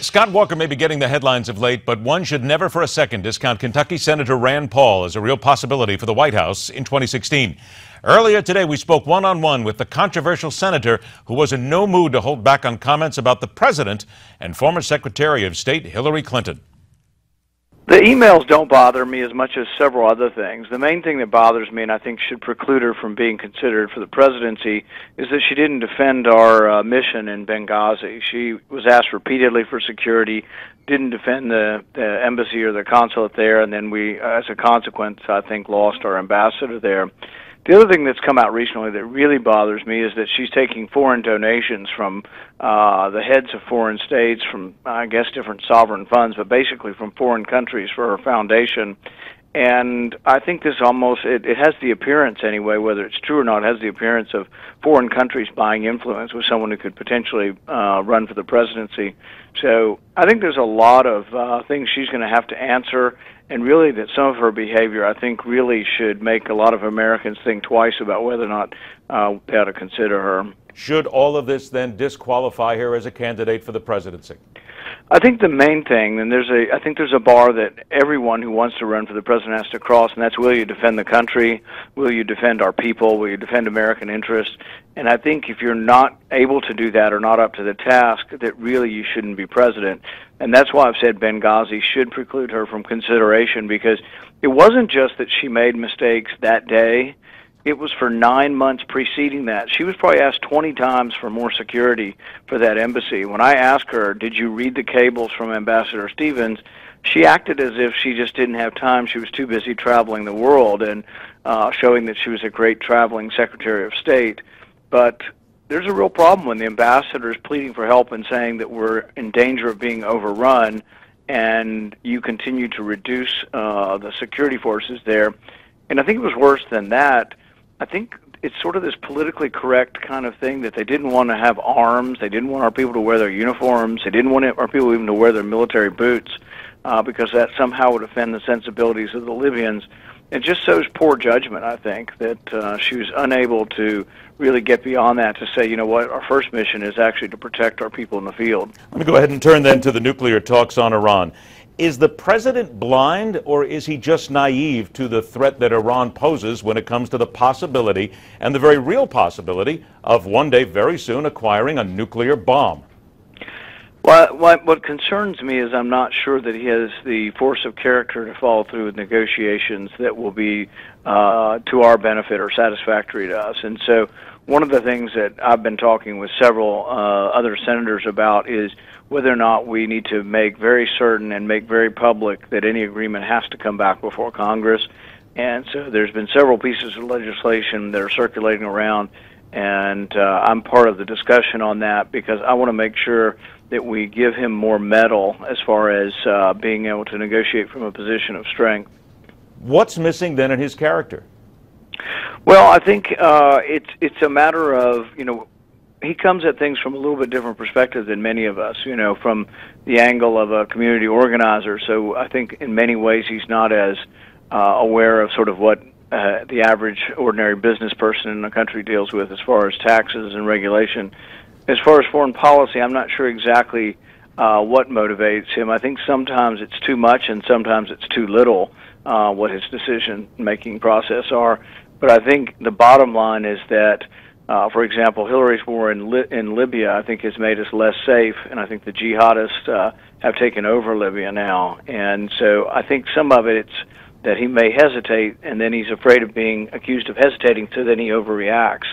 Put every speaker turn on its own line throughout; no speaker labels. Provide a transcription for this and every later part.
Scott Walker may be getting the headlines of late, but one should never for a second discount Kentucky Senator Rand Paul as a real possibility for the White House in 2016. Earlier today, we spoke one-on-one with the controversial senator who was in no mood to hold back on comments about the president and former Secretary of State Hillary Clinton.
The emails don't bother me as much as several other things. The main thing that bothers me, and I think should preclude her from being considered for the presidency, is that she didn't defend our mission in Benghazi. She was asked repeatedly for security, didn't defend the embassy or the consulate there, and then we, as a consequence, I think, lost our ambassador there. The other thing that's come out recently that really bothers me is that she's taking foreign donations from the heads of foreign states, from, I guess, different sovereign funds, but basically from foreign countries for her foundation. And I think this almost, it has the appearance anyway, whether it's true or not, it has the appearance of foreign countries buying influence with someone who could potentially run for the presidency. So I think there's a lot of things she's going to have to answer, and really that some of her behavior, I think, really should make a lot of Americans think twice about whether or not they ought to consider her.
Should all of this then disqualify her as a candidate for the presidency?
I think the main thing, and I think there's a bar that everyone who wants to run for the president has to cross, and that's, will you defend the country? Will you defend our people? Will you defend American interests? And I think if you're not able to do that or not up to the task, that really you shouldn't be president. And that's why I've said Benghazi should preclude her from consideration, because it wasn't just that she made mistakes that day. It was for 9 months preceding that. She was probably asked 20 times for more security for that embassy. When I asked her, did you read the cables from Ambassador Stevens, she acted as if she just didn't have time. She was too busy traveling the world and showing that she was a great traveling Secretary of State. But there's a real problem when the ambassador is pleading for help and saying that we're in danger of being overrun, and you continue to reduce the security forces there. And I think it was worse than that. I think it's sort of this politically correct kind of thing that they didn't want to have arms, they didn't want our people to wear their uniforms, they didn't want our people even to wear their military boots, because that somehow would offend the sensibilities of the Libyans. It just shows poor judgment, I think, that she was unable to really get beyond that to say, you know what, our first mission is actually to protect our people in the field.
Let me go ahead and turn then to the nuclear talks on Iran. Is the president blind, or is he just naive to the threat that Iran poses when it comes to the possibility, and the very real possibility, of one day very soon acquiring a nuclear bomb?
Well, what concerns me is I'm not sure that he has the force of character to follow through with negotiations that will be to our benefit or satisfactory to us. And so one of the things that I've been talking with several other senators about is whether or not we need to make very certain and make very public that any agreement has to come back before Congress. And so there's been several pieces of legislation that are circulating around, and I'm part of the discussion on that because I want to make sure that we give him more mettle as far as being able to negotiate from a position of strength.
What's missing then in his character?
Well, I think it's a matter of, you know, he comes at things from a little bit different perspective than many of us, you know, from the angle of a community organizer. So I think in many ways he's not as aware of sort of what the average ordinary business person in the country deals with as far as taxes and regulation. As far as foreign policy, I'm not sure exactly what motivates him. I think sometimes it's too much and sometimes it's too little, what his decision-making process are. But I think the bottom line is that, for example, Hillary's war in Libya, I think, has made us less safe, and I think the jihadists have taken over Libya now. And so I think some of it's that he may hesitate, and then he's afraid of being accused of hesitating, so then he overreacts.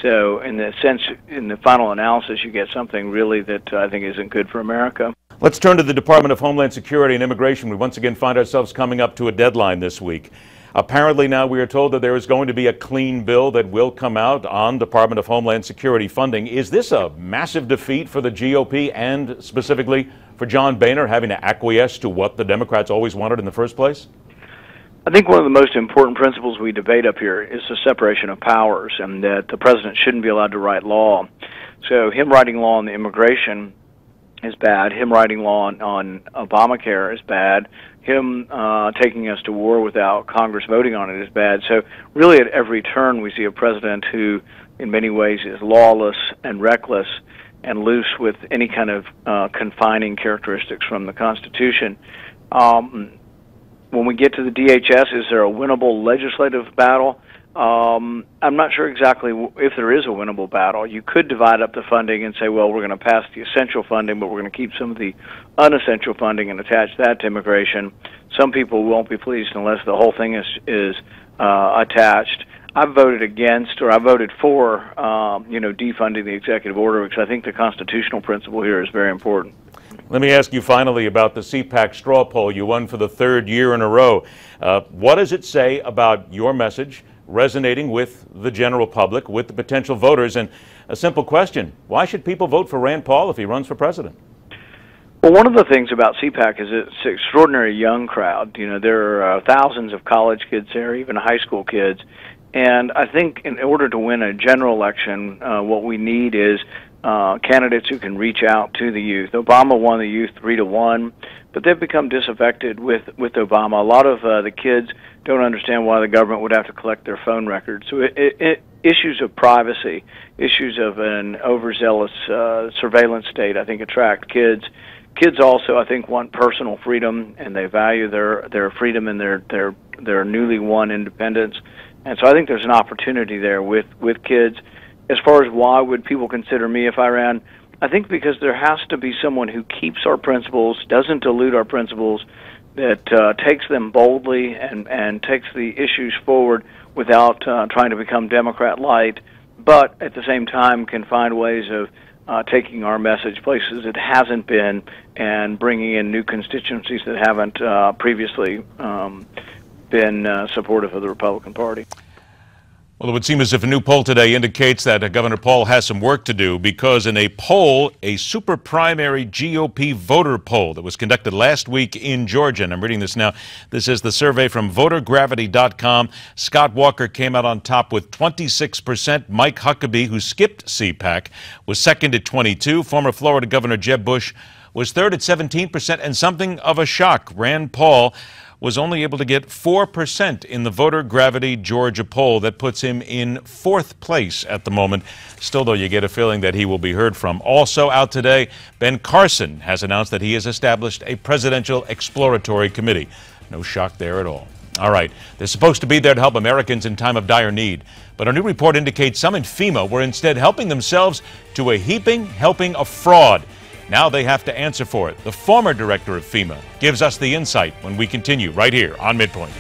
So in the sense, in the final analysis, you get something really that I think isn't good for America.
Let's turn to the Department of Homeland Security and Immigration. We once again find ourselves coming up to a deadline this week. Apparently now we are told that there is going to be a clean bill that will come out on Department of Homeland Security funding. Is this a massive defeat for the GOP and specifically for John Boehner having to acquiesce to what the Democrats always wanted in the first place?
I think one of the most important principles we debate up here is the separation of powers, and that the president shouldn't be allowed to write law. So him writing law on the immigration is bad. Him writing law on Obamacare is bad. Him taking us to war without Congress voting on it is bad. So really at every turn we see a president who in many ways is lawless and reckless. and loose with any kind of confining characteristics from the Constitution. When we get to the DHS, is there a winnable legislative battle? I'm not sure exactly if there is a winnable battle. You could divide up the funding and say, well, we're going to pass the essential funding, but we're going to keep some of the unessential funding and attach that to immigration. Some people won't be pleased unless the whole thing is attached. I voted against, or I voted for, defunding the executive order, because I think the constitutional principle here is very important.
Let me ask you finally about the CPAC straw poll. You won for the third year in a row. What does it say about your message resonating with the general public, with the potential voters? And a simple question, why should people vote for Rand Paul if he runs for president?
Well, one of the things about CPAC is it's an extraordinary young crowd. You know, there are thousands of college kids there, even high school kids. And I think in order to win a general election, what we need is candidates who can reach out to the youth. Obama won the youth 3-1, but they've become disaffected with Obama. A lot of the kids don't understand why the government would have to collect their phone records. So issues of privacy, issues of an overzealous surveillance state, I think attract kids. Kids also, I think, want personal freedom, and they value their freedom and their newly won independence. And so I think there's an opportunity there with kids. As far as why would people consider me if I ran, I think because there has to be someone who keeps our principles, doesn't dilute our principles, that takes them boldly and takes the issues forward without trying to become Democrat light, but at the same time can find ways of taking our message places it hasn't been and bringing in new constituencies that haven't previously been supportive of the Republican Party.
Well, it would seem as if a new poll today indicates that Governor Paul has some work to do, because in a poll, a super primary GOP voter poll that was conducted last week in Georgia, and I'm reading this now, this is the survey from votergravity.com. Scott Walker came out on top with 26%. Mike Huckabee, who skipped CPAC, was second at 22%. Former Florida Governor Jeb Bush was third at 17%, and something of a shock, Rand Paul was only able to get 4% in the Voter Gravity Georgia poll. That puts him in fourth place at the moment. Still, though, you get a feeling that he will be heard from. Also out today, Ben Carson has announced that he has established a presidential exploratory committee. No shock there at all. All right, they're supposed to be there to help Americans in time of dire need. But a new report indicates some in FEMA were instead helping themselves to a heaping helping of fraud. Now they have to answer for it. The former director of FEMA gives us the insight when we continue right here on MidPoint.